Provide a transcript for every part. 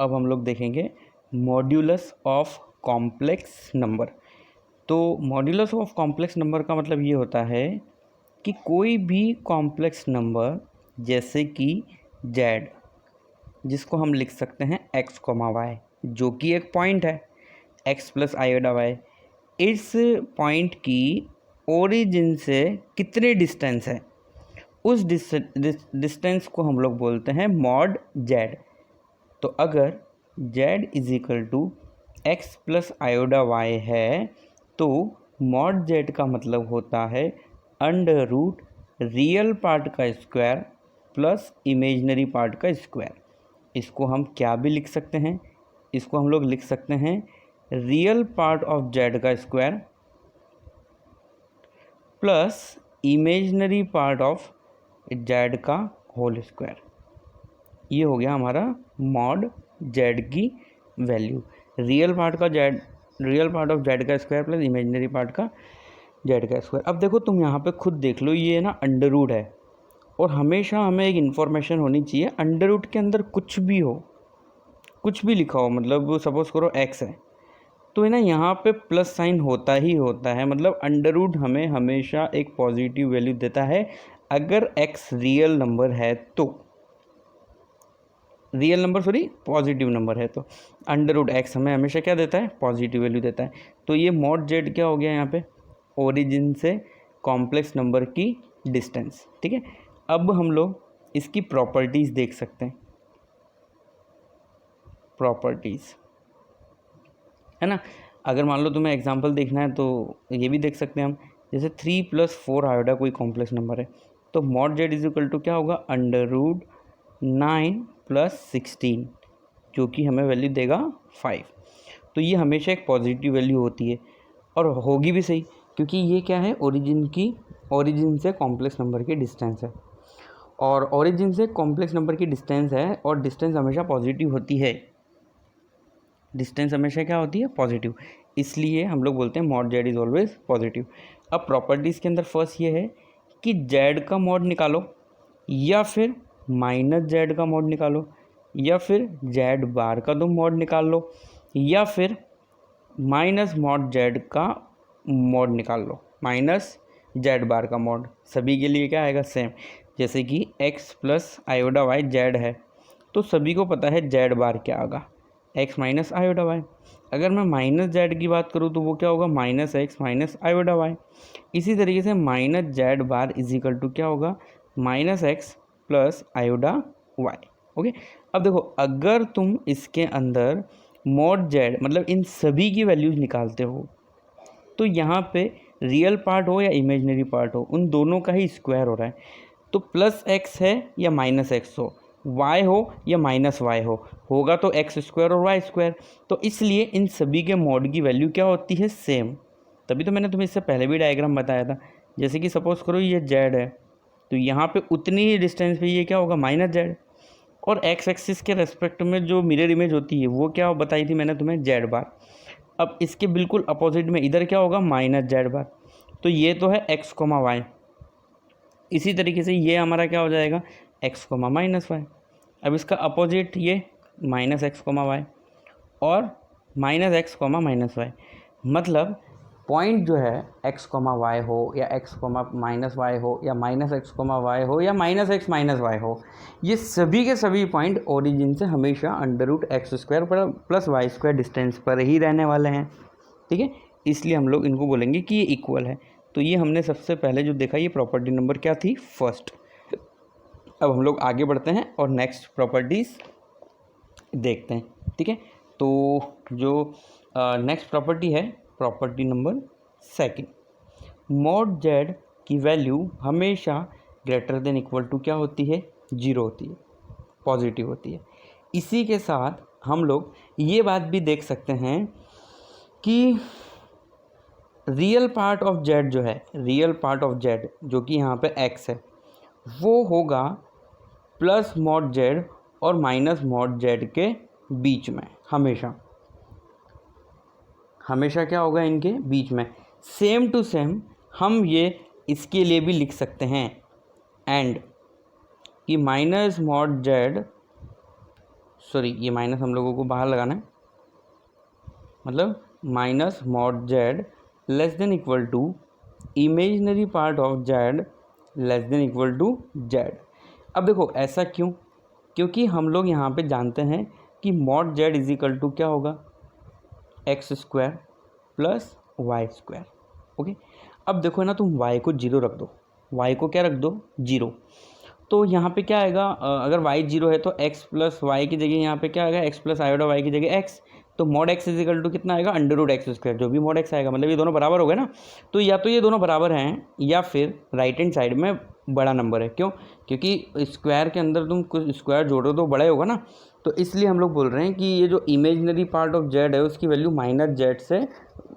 अब हम लोग देखेंगे मॉड्यूलस ऑफ कॉम्प्लेक्स नंबर। तो मॉड्यूलस ऑफ कॉम्प्लेक्स नंबर का मतलब ये होता है कि कोई भी कॉम्प्लेक्स नंबर जैसे कि z, जिसको हम लिख सकते हैं x, y, जो कि एक पॉइंट है x प्लस आयोडा y, इस पॉइंट की ओरिजिन से कितने डिस्टेंस है, उस डिस्टेंस को हम लोग बोलते हैं मॉड z। तो अगर z is equal to x plus iota y है तो मॉड z का मतलब होता है अंडर रूट रियल पार्ट का स्क्वायर प्लस इमेजनरी पार्ट का स्क्वायर। इसको हम क्या भी लिख सकते हैं, इसको हम लोग लिख सकते हैं रियल पार्ट ऑफ z का square plus imaginary part of z का होल स्क्वायर। ये हो गया हमारा मॉड z की value, real part of z का स्क्वायर प्लस इमेजनरी पार्ट का z का स्क्वायर। अब देखो तुम यहाँ पे खुद देख लो, ये ना अंडर रूट है और हमेशा हमें एक इन्फॉर्मेशन होनी चाहिए, अंडर रूट के अंदर कुछ भी हो, कुछ भी लिखा हो, मतलब सपोज करो x है तो है ना यहाँ पे प्लस साइन होता ही होता है, मतलब अंडर रूट हमें हमेशा एक पॉजिटिव वैल्यू देता है अगर x रियल नंबर है तो, पॉजिटिव नंबर है तो अंडर रूट एक्स हमें हमेशा क्या देता है, पॉजिटिव वैल्यू देता है। तो ये मॉड जेड क्या हो गया यहाँ पे, ओरिजिन से कॉम्प्लेक्स नंबर की डिस्टेंस। ठीक है, अब हम लोग इसकी प्रॉपर्टीज़ देख सकते हैं, प्रॉपर्टीज़ है ना। अगर मान लो तुम्हें एग्जांपल देखना है तो ये भी देख सकते हैं हम, जैसे 3 + 4 आयोडा कोई कॉम्प्लेक्स नंबर है तो mod z is equal to क्या होगा, अंडर रूट 9 + 16, जो कि हमें वैल्यू देगा 5। तो ये हमेशा एक पॉजिटिव वैल्यू होती है और होगी भी सही, क्योंकि ये क्या है, ओरिजिन से कॉम्प्लेक्स नंबर की डिस्टेंस है और ओरिजिन से कॉम्प्लेक्स नंबर की डिस्टेंस है और डिस्टेंस हमेशा पॉजिटिव होती है, डिस्टेंस हमेशा क्या होती है, पॉजिटिव, इसलिए हम लोग बोलते हैं mod Z is always positive. अब प्रॉपर्टीज़ के अंदर फर्स्ट ये है कि जेड का मॉड निकालो या फिर माइनस जेड का मॉड निकालो या फिर जेड बार का तुम मॉड निकाल लो या फिर माइनस मॉड जेड का मॉड निकाल लो, माइनस जेड बार का मॉड। सभी के लिए क्या आएगा, सेम। जैसे कि x plus iota y Z है तो सभी को पता है जेड बार क्या आएगा, x माइनस आयोडा y। अगर मैं माइनस जेड की बात करूँ तो वो क्या होगा, minus x minus iota y। इसी तरीके से minus z bar is equal to क्या होगा, minus x plus iota y। Okay, अब देखो अगर तुम इसके अंदर मॉड जेड मतलब इन सभी की वैल्यूज निकालते हो तो यहाँ पे रियल पार्ट हो या इमेजनरी पार्ट हो, उन दोनों का ही स्क्वायर हो रहा है। तो प्लस एक्स है या माइनस एक्स हो, y हो या माइनस y हो, होगा तो एक्स स्क्वायर और वाई स्क्वायर। तो इसलिए इन सभी के मॉड की वैल्यू क्या होती है, सेम। तभी तो मैंने तुम्हें इससे पहले भी डायग्राम बताया था। जैसे कि सपोज करो ये जेड है तो यहाँ पे उतनी ही डिस्टेंस पे ये क्या होगा, माइनस जेड, और एक्स एक्सिस के रेस्पेक्ट में जो मिरर इमेज होती है वो क्या बताई थी मैंने तुम्हें, जेड बार। अब इसके बिल्कुल अपोजिट में इधर क्या होगा, माइनस जेड बार। तो ये तो है x, y। इसी तरीके से ये हमारा क्या हो जाएगा, x, माइनस वाई। अब इसका अपोजिट ये माइनस एक्स, y और माइनस एक्स, माइनस वाई। मतलब पॉइंट जो है x, y हो या x, माइनस वाई हो या माइनस एक्स, y हो या माइनस एक्स माइनस वाई हो, ये सभी के सभी पॉइंट ओरिजिन से हमेशा under root x square plus y square distance पर ही रहने वाले हैं। ठीक है, इसलिए हम लोग इनको बोलेंगे कि ये इक्वल है। तो ये हमने सबसे पहले जो देखा, ये प्रॉपर्टी नंबर क्या थी, फर्स्ट। अब हम लोग आगे बढ़ते हैं और नेक्स्ट प्रॉपर्टीज़ देखते हैं। ठीक है, तो जो नेक्स्ट प्रॉपर्टी है, property number second, mod Z की वैल्यू हमेशा ग्रेटर देन इक्वल टू क्या होती है, 0 होती है, पॉजिटिव होती है। इसी के साथ हम लोग ये बात भी देख सकते हैं कि रियल पार्ट ऑफ जेड जो है, रियल पार्ट ऑफ जेड जो कि यहाँ पे x है, वो होगा प्लस मॉड जेड और माइनस मॉड जेड के बीच में, हमेशा क्या होगा, इनके बीच में। सेम टू सेम हम ये इसके लिए भी लिख सकते हैं एंड कि माइनस मॉड जेड सॉरी ये माइनस हम लोगों को बाहर लगाना है, मतलब minus mod z less than equal to imaginary part of z less than equal to z. अब देखो ऐसा क्यों, क्योंकि हम लोग यहाँ पे जानते हैं कि mod z is equal to क्या होगा, x square plus y square. Okay, अब देखो ना, तुम y को जीरो रख दो, y को क्या रख दो, जीरो, तो यहाँ पे क्या आएगा, अगर y जीरो है तो x प्लस वाई की जगह यहाँ पे क्या आएगा, x प्लस आयोडा वाई की जगह x, तो mod x is equal to कितना आएगा, अंडर रूट एक्स स्क्वायर, जो भी मॉड x आएगा, मतलब ये दोनों बराबर हो गए ना। तो या तो ये दोनों बराबर हैं या फिर राइट हैंड साइड में बड़ा नंबर है, क्यों, क्योंकि स्क्वायर के अंदर तुम कुछ स्क्वायर जोड़ो तो बड़ा ही होगा ना। तो इसलिए हम लोग बोल रहे हैं कि ये जो इमेजनरी पार्ट ऑफ जेड है उसकी वैल्यू माइनस जेड से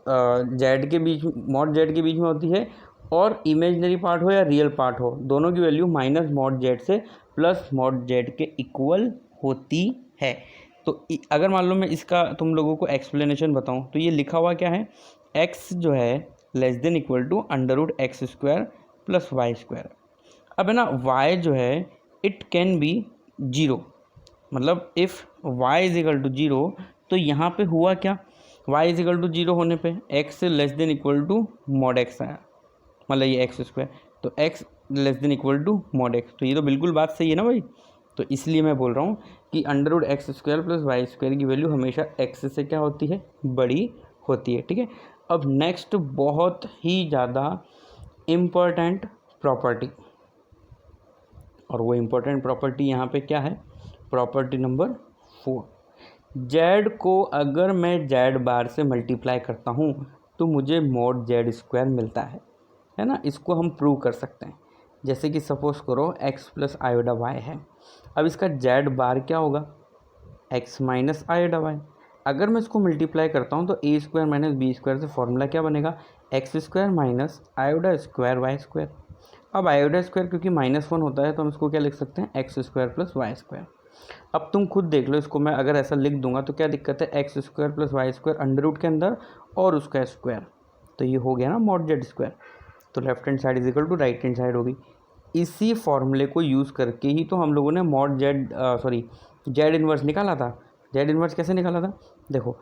जेड के बीच, मॉड जेड के बीच में होती है, और इमेजनरी पार्ट हो या रियल पार्ट हो, दोनों की वैल्यू माइनस मॉड जेड से प्लस मॉड जेड के इक्वल होती है। तो अगर मान लो मैं इसका तुम लोगों को एक्सप्लेनेशन बताऊं तो ये लिखा हुआ क्या है, x जो है less than equal to under root x square plus y square. अब है ना y जो है इट कैन बी जीरो, मतलब if y is equal to zero, तो यहाँ पे हुआ क्या, y is equal to zero होने पे x less than equal to mod x आया, मतलब ये एक्स स्क्वायर, तो x less than equal to mod x, तो ये तो बिल्कुल बात सही है ना भाई। तो इसलिए मैं बोल रहा हूँ कि under root x square plus y square की वैल्यू हमेशा x से क्या होती है, बड़ी होती है। ठीक है, अब नेक्स्ट बहुत ही ज़्यादा इम्पोर्टेंट प्रॉपर्टी, और वो इम्पोर्टेंट प्रॉपर्टी यहाँ पे क्या है, प्रॉपर्टी नंबर 4, जेड को अगर मैं जेड बार से मल्टीप्लाई करता हूँ तो मुझे मॉड जेड स्क्वायर मिलता है ना। इसको हम प्रूव कर सकते हैं, जैसे कि सपोज करो x प्लस आयोडा वाई है, अब इसका जेड बार क्या होगा, x माइनस आयोडा वाई। अगर मैं इसको मल्टीप्लाई करता हूँ तो A square minus B square से फॉर्मूला क्या बनेगा, x square minus iota square y square. अब आयोडा स्क्वायर क्योंकि -1 होता है तो हम इसको क्या लिख सकते हैं, x square plus y square. अब तुम खुद देख लो, इसको मैं अगर ऐसा लिख दूंगा तो क्या दिक्कत है, x square plus y square under root के अंदर और उसका स्क्वायर, तो ये हो गया ना मॉड जेड स्क्वायर। तो left hand side is equal to right hand side होगी। इसी फॉर्मूले को यूज़ करके ही तो हम लोगों ने मॉड जेड जेड इन्वर्स निकाला था। जेड इन्वर्स कैसे निकाला था, देखो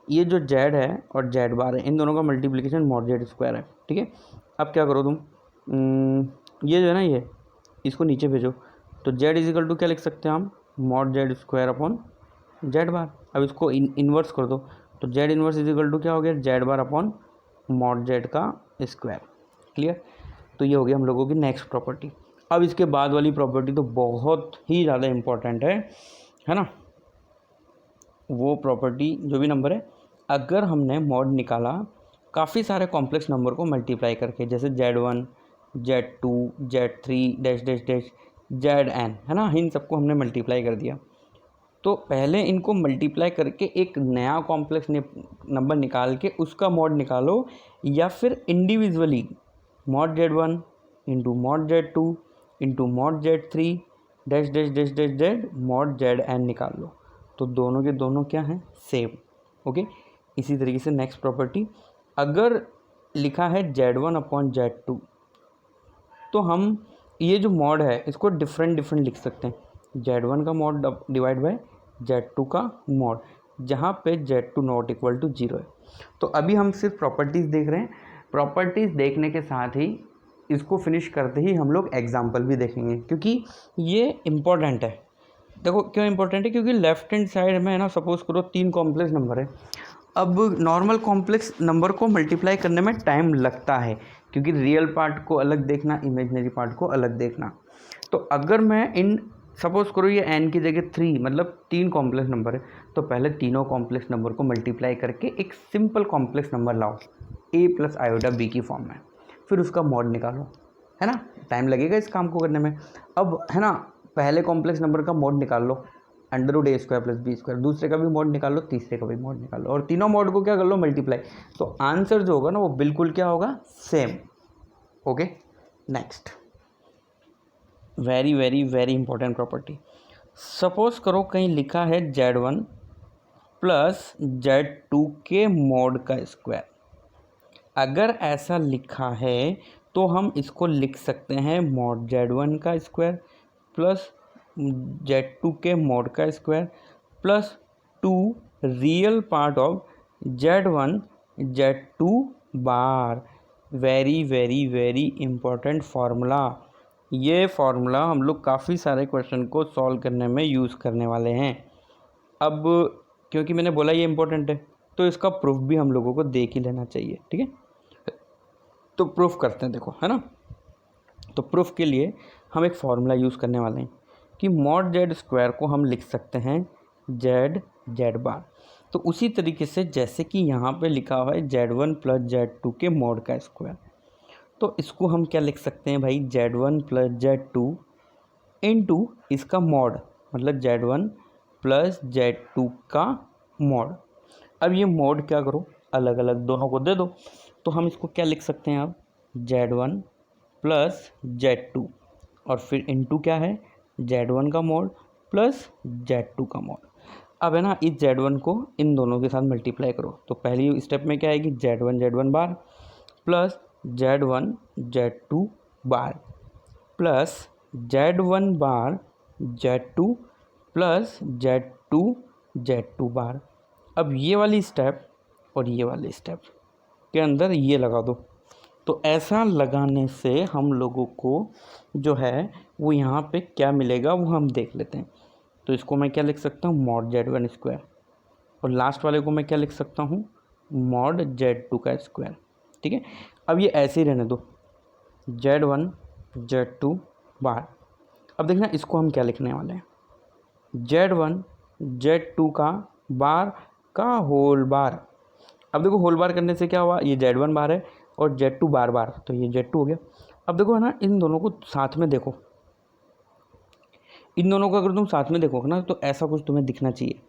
ये जो जेड है और जेड बार है, इन दोनों का मल्टीप्लिकेशन मॉड जेड स्क्वायर है। ठीक है, अब क्या करो तुम, ये जो है ना, ये इसको नीचे भेजो, तो जेड इज इक्वल टू क्या लिख सकते हैं हम, mod z square upon z bar. अब इसको इन्वर्स कर दो, तो z inverse is equal to क्या हो गया, z bar upon mod z का स्क्वायर। क्लियर, तो ये हो गया हम लोगों की नेक्स्ट प्रॉपर्टी। अब इसके बाद वाली प्रॉपर्टी तो बहुत ही ज़्यादा इम्पॉर्टेंट है ना। वो प्रॉपर्टी जो भी नंबर है, अगर हमने मॉड निकाला काफ़ी सारे कॉम्प्लेक्स नंबर को मल्टीप्लाई करके, जैसे Z1 Z2 Z3 dash dash dash Zn, है ना, इन सबको हमने मल्टीप्लाई कर दिया, तो पहले इनको मल्टीप्लाई करके एक नया कॉम्प्लेक्स नंबर निकाल के उसका मॉड निकालो, या फिर individually mod Z1 into mod Z2 into mod Z3 dash dash dash dash Z mod Zn निकाल लो, तो दोनों के दोनों क्या हैं, सेम। ओके, इसी तरीके से नेक्स्ट प्रॉपर्टी, अगर लिखा है Z1 अपॉन Z2, तो हम ये जो मॉड है इसको डिफरेंट लिख सकते हैं, Z1 का मॉड डिवाइड बाय Z2 का मॉड, जहाँ पे Z2 नॉट इक्वल टू 0 है। तो अभी हम सिर्फ प्रॉपर्टीज़ देख रहे हैं, प्रॉपर्टीज़ देखने के साथ ही इसको फिनिश करते ही हम लोग एग्जाम्पल भी देखेंगे, क्योंकि ये इम्पॉर्टेंट है। देखो क्यों इम्पोर्टेंट है, क्योंकि लेफ्ट हैंड साइड में है ना, सपोज करो 3 कॉम्प्लेक्स नंबर है। अब नॉर्मल कॉम्प्लेक्स नंबर को मल्टीप्लाई करने में टाइम लगता है, क्योंकि रियल पार्ट को अलग देखना, इमेजनरी पार्ट को अलग देखना। तो अगर मैं इन सपोज करो ये n की जगह 3, मतलब 3 कॉम्प्लेक्स नंबर है, तो पहले तीनों कॉम्प्लेक्स नंबर को मल्टीप्लाई करके एक सिंपल कॉम्प्लेक्स नंबर लाओ a प्लस आयोडा b की फॉर्म में, फिर उसका मॉड निकालो, है ना, टाइम लगेगा इस काम को करने में। अब है ना, पहले कॉम्प्लेक्स नंबर का मॉड निकाल लो अंडर रूट ए स्क्वायर प्लस बी स्क्वायर, दूसरे का भी मॉड निकाल लो, तीसरे का भी मॉड निकाल लो, और तीनों मॉड को क्या कर लो, मल्टीप्लाई, तो आंसर जो होगा ना वो बिल्कुल क्या होगा, same. Okay, next very very very important property, suppose करो कहीं लिखा है Z1 प्लस Z2 के मॉड का स्क्वायर। अगर ऐसा लिखा है तो हम इसको लिख सकते हैं मॉड Z1 का स्क्वायर प्लस Z2 के मॉड का square plus 2 real part of Z1 Z2 bar. Very very very important formula. ये फार्मूला हम लोग काफ़ी सारे क्वेश्चन को सॉल्व करने में यूज़ करने वाले हैं। अब क्योंकि मैंने बोला ये इंपॉर्टेंट है तो इसका प्रूफ भी हम लोगों को देख ही लेना चाहिए, ठीक है। तो प्रूफ करते हैं, देखो है ना। तो प्रूफ के लिए हम एक फार्मूला यूज़ करने वाले हैं कि मॉड जेड स्क्वायर को हम लिख सकते हैं जेड जेड बार। तो उसी तरीके से जैसे कि यहाँ पे लिखा हुआ है Z1 प्लस Z2 के मॉड का स्क्वायर, तो इसको हम क्या लिख सकते हैं भाई, Z1 प्लस Z2 इंटू इसका मॉड, मतलब Z1 प्लस Z2 का मॉड। अब ये मॉड क्या करो, अलग अलग दोनों को दे दो, तो हम इसको क्या लिख सकते हैं अब, Z1 प्लस Z2 और फिर इंटू क्या है, Z1 का मॉड प्लस Z2 का मॉड। अब है ना, इस Z1 को इन दोनों के साथ मल्टीप्लाई करो, तो पहली स्टेप में क्या आएगी, Z1 बार प्लस Z1 Z2 बार प्लस Z1 बार Z2 प्लस Z2 Z2 बार। अब ये वाली स्टेप और ये वाली स्टेप के अंदर ये लगा दो। तो ऐसा लगाने से हम लोगों को जो है वो यहाँ पे क्या मिलेगा वो हम देख लेते हैं। तो इसको मैं क्या लिख सकता हूँ, मॉड Z1 स्क्वायर, और लास्ट वाले को मैं क्या लिख सकता हूँ, मॉड Z2 का स्क्वायर, ठीक है। अब ये ऐसे ही रहने दो, Z1 Z2 बार। अब देखना इसको हम क्या लिखने वाले हैं, Z1 Z2 का बार का होल बार। अब देखो होल बार करने से क्या हुआ, ये Z1 बार है और Z2 बार बार, तो ये Z2 हो गया। अब देखो है ना, इन दोनों को साथ में देखो, इन दोनों को अगर तुम साथ में देखोगे ना तो ऐसा कुछ तुम्हें दिखना चाहिए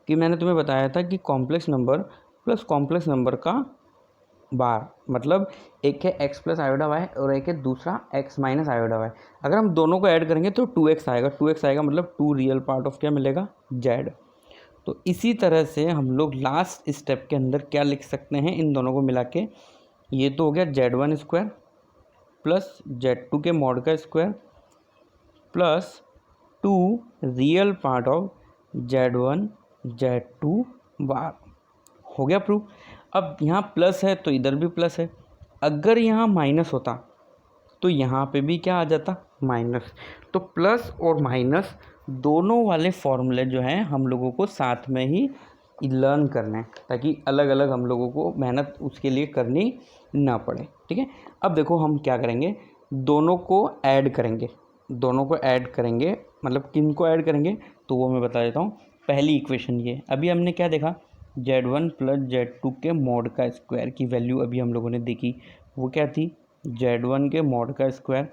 कि मैंने तुम्हें बताया था कि complex number plus complex number का बार, मतलब एक है x प्लस आयोडा वाई और एक है दूसरा x माइनस आयोडा वाई। अगर हम दोनों को ऐड करेंगे तो 2x आएगा, 2x आएगा मतलब 2 रियल पार्ट ऑफ क्या मिलेगा, z। तो इसी तरह से हम लोग लास्ट स्टेप के अंदर क्या लिख सकते हैं, इन दोनों को मिला के, ये तो हो गया Z1 स्क्वायर प्लस Z2 के मॉड का square plus 2 real part of Z1 Z2 बार। हो गया प्रूफ। अब यहाँ प्लस है तो इधर भी प्लस है, अगर यहाँ माइनस होता तो यहाँ पे भी क्या आ जाता, माइनस। तो प्लस और माइनस दोनों वाले फॉर्मूले जो हैं हम लोगों को साथ में ही लर्न करना है, ताकि अलग अलग हम लोगों को मेहनत उसके लिए करनी ना पड़े, ठीक है। अब देखो हम क्या करेंगे, दोनों को ऐड करेंगे, दोनों को ऐड करेंगे, मतलब किन को ऐड करेंगे तो वो मैं बता देता हूँ। पहली इक्वेशन ये, अभी हमने क्या देखा, Z1 प्लस Z2 के मॉड का स्क्वायर की वैल्यू अभी हम लोगों ने देखी, वो क्या थी, Z1 के मॉड का स्क्वायर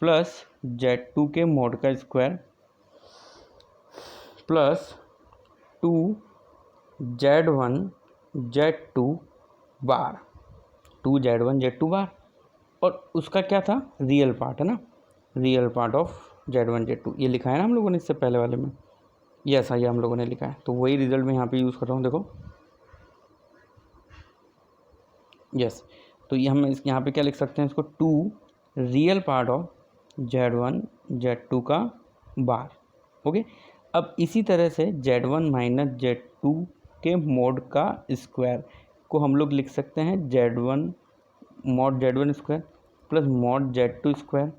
प्लस Z2 के मॉड का स्क्वायर प्लस 2 Z1 Z2 बार, 2 Z1 Z2 बार, और उसका क्या था, रियल पार्ट है ना, real part of Z1 Z2, ये लिखा है ना हम लोगों ने इससे पहले वाले में, ये ऐसा ये हम लोगों ने लिखा है। तो वही रिजल्ट में यहाँ पे यूज़ कर रहा हूँ, देखो यस। तो ये हम यहाँ पे क्या लिख सकते हैं इसको, 2 real part of Z1 Z2 का बार। ओके, अब इसी तरह से Z1 माइनस Z2 के मॉड का स्क्वायर को हम लोग लिख सकते हैं Z1 mod Z1 square plus mod Z2 square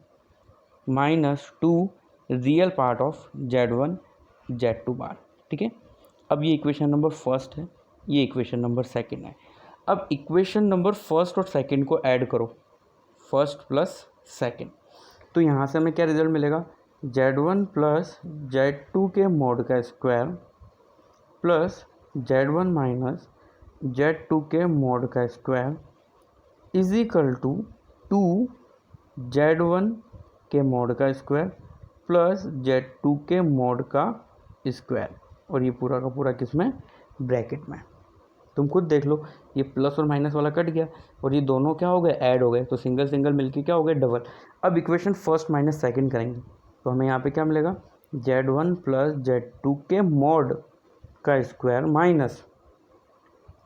minus 2 real part of Z1 Z2 बार, ठीक है। अब ये इक्वेशन नंबर फर्स्ट है, ये इक्वेशन नंबर सेकंड है। अब इक्वेशन नंबर फर्स्ट और सेकंड को ऐड करो, फर्स्ट प्लस सेकंड, तो यहाँ से हमें क्या रिजल्ट मिलेगा, Z1 प्लस Z2 के मॉड का square plus Z1 minus Z2 के मॉड का square is equal to 2 Z1 के मॉड का स्क्वायर प्लस Z2 के मॉड का स्क्वायर, और ये पूरा का पूरा किस में, ब्रैकेट में। तुम खुद देख लो, ये प्लस और माइनस वाला कट गया और ये दोनों क्या हो गए, ऐड हो गए, तो सिंगल सिंगल मिलके क्या हो गए, डबल। अब इक्वेशन फर्स्ट माइनस सेकंड करेंगे तो हमें यहाँ पे क्या मिलेगा, Z1 प्लस Z2 के मॉड का square minus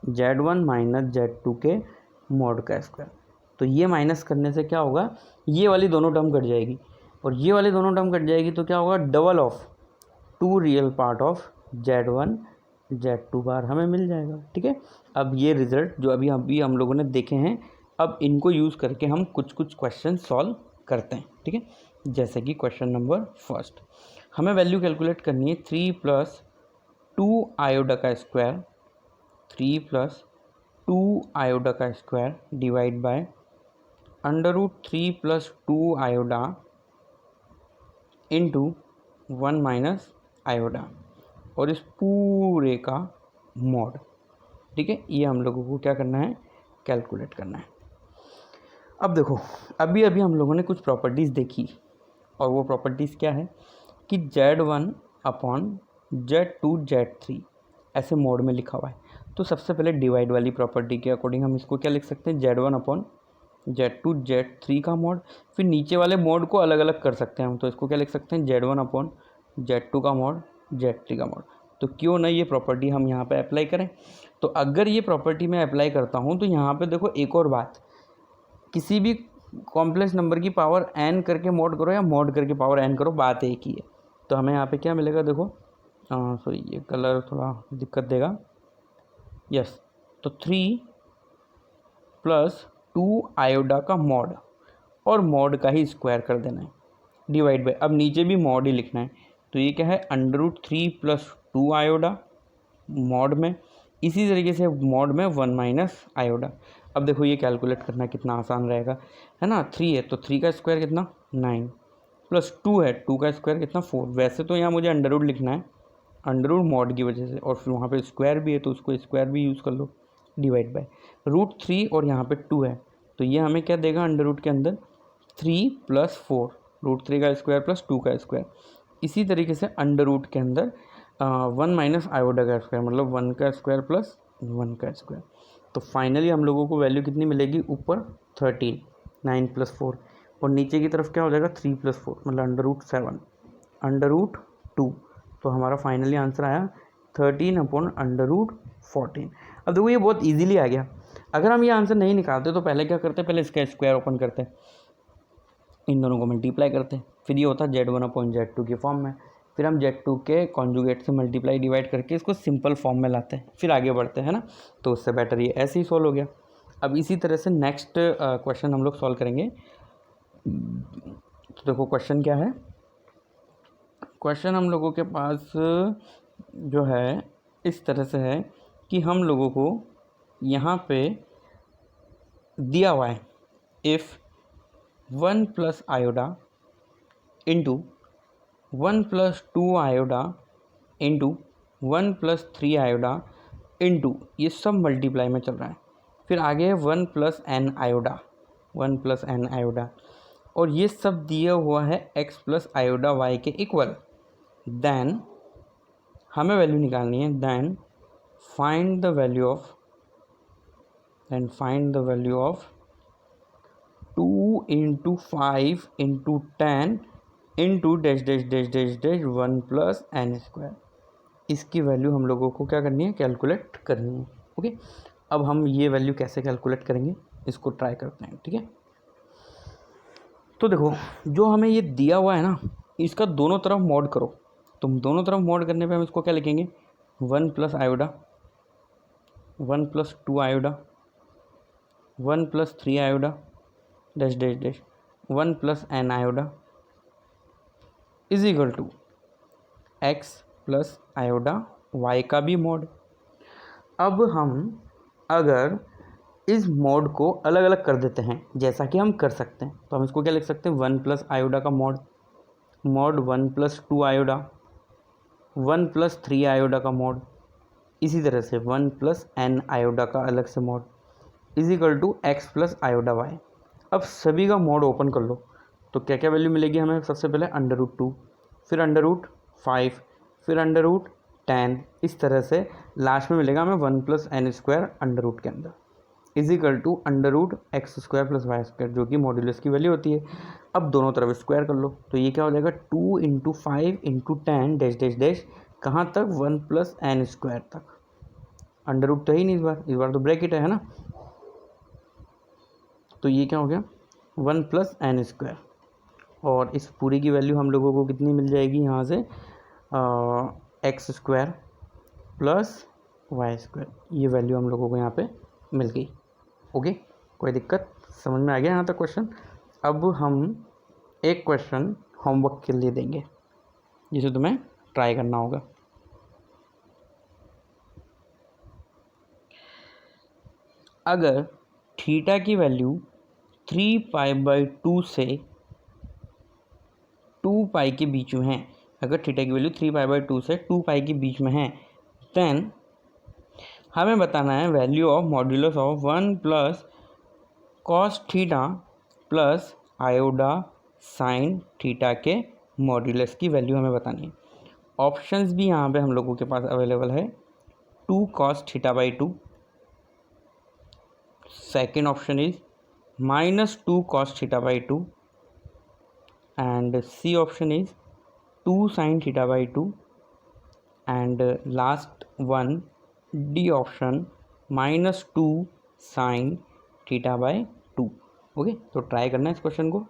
Z1 minus Z2 के मॉड का स्क्वायर। तो ये माइनस करने से क्या होगा, ये वाली दोनों टर्म कट जाएगी, और ये वाले दोनों टर्म कट जाएगी तो क्या होगा, double of 2 real part of Z1 Z2 बार हमें मिल जाएगा। ठीक है, अब ये रिजल्ट जो अभी हम लोगों ने देखे हैं, अब इनको यूज़ करके हम कुछ क्वेश्चन सॉल्व करते हैं। ठीक है, जैसे कि क्वेश्चन नंबर फर्स्ट, हमें वैल्यू कैलकुलेट करनी है 3 + 2 आयोडा का स्क्वायर, 3 + 2 आयोडा का स्क्वायर डिवाइड बाय √3 + 2 आयोडा इंटू 1 - आयोडा और इस पूरे का मॉड। ठीक है, ये हम लोगों को क्या करना है, कैलकुलेट करना है। अब देखो, अभी हम लोगों ने कुछ प्रॉपर्टीज़ देखी और वो प्रॉपर्टीज़ क्या है कि Z1/Z2 Z3 ऐसे मोड में लिखा हुआ है। तो सबसे पहले डिवाइड वाली प्रॉपर्टी के अकॉर्डिंग हम इसको क्या लिख सकते हैं, Z1/Z2 Z3 का मोड। फिर नीचे वाले मोड को अलग अलग कर सकते हैं हम, तो इसको क्या लिख सकते हैं, Z1/Z2 का मोड Z3 का मोड। तो क्यों ना ये प्रॉपर्टी हम यहाँ पे अप्लाई करें। तो अगर ये प्रॉपर्टी मैं अप्लाई करता हूँ तो यहाँ पे देखो एक और बात, किसी भी कॉम्प्लेक्स नंबर की पावर n करके मोड करो या मोड करके पावर n करो, बात एक ही है। तो हमें यहाँ पे क्या मिलेगा, देखो सॉरी ये कलर थोड़ा दिक्कत देगा, यस। तो 3 + 2 आयोडा का मॉड और मॉड का ही स्क्वायर कर देना है डिवाइड बाय, अब नीचे भी मॉड ही लिखना है। तो ये क्या है, √3 + 2 आयोडा मॉड में, इसी तरीके से मॉड में 1 - आयोडा। अब देखो ये कैलकुलेट करना कितना आसान रहेगा, है ना। 3 है तो 3 का स्क्वायर कितना, 9 + 2 है, 2 का स्क्वायर कितना, 4। वैसे तो यहाँ मुझे अंडर लिखना है, अंडर मॉड की वजह से, और फिर वहाँ पे स्क्वायर भी है तो उसको स्क्वायर भी यूज़ कर लो डिवाइड बाय √3 और यहाँ पे 2 है। तो ये हमें क्या देगा, अंडर के अंदर 3 + 4, √3 का स्क्वायर + 2 का स्क्वायर। इसी तरीके से अंडर के अंदर 1 - आयोडा का स्क्वायर, मतलब 1 का स्क्वायर + 1 का स्क्वायर। तो फाइनली हम लोगों को वैल्यू कितनी मिलेगी, ऊपर 13, 9 + 4 और नीचे की तरफ क्या हो जाएगा, 3 + 4 मतलब √7 √2। तो हमारा फाइनली आंसर आया 13/√14। अब देखो ये बहुत इजीली आ गया। अगर हम ये आंसर नहीं निकालते तो पहले क्या करते, पहले इसका स्क्वायर ओपन करते, इन दोनों को मल्टीप्लाई करते, फिर ये होता Z1/Z2 के फॉर्म में, फिर हम Z2 के कॉन्जुगेट से मल्टीप्लाई डिवाइड करके इसको सिंपल फॉर्म में लाते हैं, फिर आगे बढ़ते हैं ना। तो उससे बेटर ये ऐसे ही सॉल्व हो गया। अब इसी तरह से नेक्स्ट क्वेश्चन हम लोग सॉल्व करेंगे। तो देखो क्वेश्चन क्या है, क्वेश्चन हम लोगों के पास जो है इस तरह से है कि हम लोगों को यहाँ पे दिया हुआ है, इफ़ 1 + आयोडा इंटू 1 + 2 आयोडा इंटू 1 + 3 आयोडा इंटू ये सब मल्टीप्लाई में चल रहा है, फिर आगे है 1 + n आयोडा, 1 + n आयोडा, और ये सब दिया हुआ है x + आयोडा y के इक्वल। देन हमें वैल्यू निकालनी है, then find the value of 2 × 5 × 10 into dash dash dash dash dash 1 + n²। इसकी वैल्यू हम लोगों को क्या करनी है, कैलकुलेट करनी है। ओके, अब हम ये वैल्यू कैसे कैलकुलेट करेंगे इसको ट्राई करते हैं। ठीक है, तो देखो जो हमें ये दिया हुआ है ना, इसका दोनों तरफ मॉड करो। तुम दोनों तरफ मॉड करने पे हम इसको क्या लिखेंगे, 1 + iota, 1 + 2 iota, 1 + 3 iota dash dash dash 1 + n iota is equal to x + iota y का भी मॉड। अब हम अगर इस मॉड को अलग अलग कर देते हैं, जैसा कि हम कर सकते हैं, तो हम इसको क्या लिख सकते हैं, 1 + आयोडा का मॉड 1 + 2 आयोडा, 1 + 3 आयोडा का मॉड, इसी तरह से 1 + n आयोडा का अलग से mod is equal to x + iota y। अब सभी का मॉड ओपन कर लो तो क्या क्या वैल्यू मिलेगी हमें, सबसे पहले √2, फिर √5, फिर √10, इस तरह से लास्ट में मिलेगा हमें 1 + n² अंडर रूट के अंदर is equal to √x² + y², जो कि मॉड्यूलस की वैल्यू होती है। अब दोनों तरफ स्क्वायर कर लो तो ये क्या हो जाएगा, 2 × 5 × 10 डैश डैश डैश कहाँ तक, 1 + n² तक। अंडर रूट तो ही नहीं, इस बार तो ब्रैकेट है ना। तो ये क्या हो गया, 1 + n²। और इस पूरी की वैल्यू हम लोगों को कितनी मिल जाएगी यहाँ से, x square plus y square, ये वैल्यू हम लोगों को यहाँ पे मिल गई। ओके, कोई दिक्कत, समझ में आ गया यहाँ तक क्वेश्चन। अब हम एक क्वेश्चन होमवर्क के लिए देंगे जिसे तुम्हें ट्राई करना होगा। अगर थीटा की वैल्यू 3π/2 से 2π के बीच में है, अगर थीटा की वैल्यू 3π/2 से 2π के बीच में है, देन हमें बताना है value of modulus of 1 plus cos theta plus iota sine theta के मॉड्यूलस की वैल्यू हमें बतानी है। ऑप्शंस भी यहाँ पे हम लोगों के पास अवेलेबल है, 2 cos θ/2, second option is -2 cos θ/2, and C option is 2 sin θ/2, and last one D option -2 sin θ/2। Okay, तो ट्राई करना है इस क्वेश्चन को।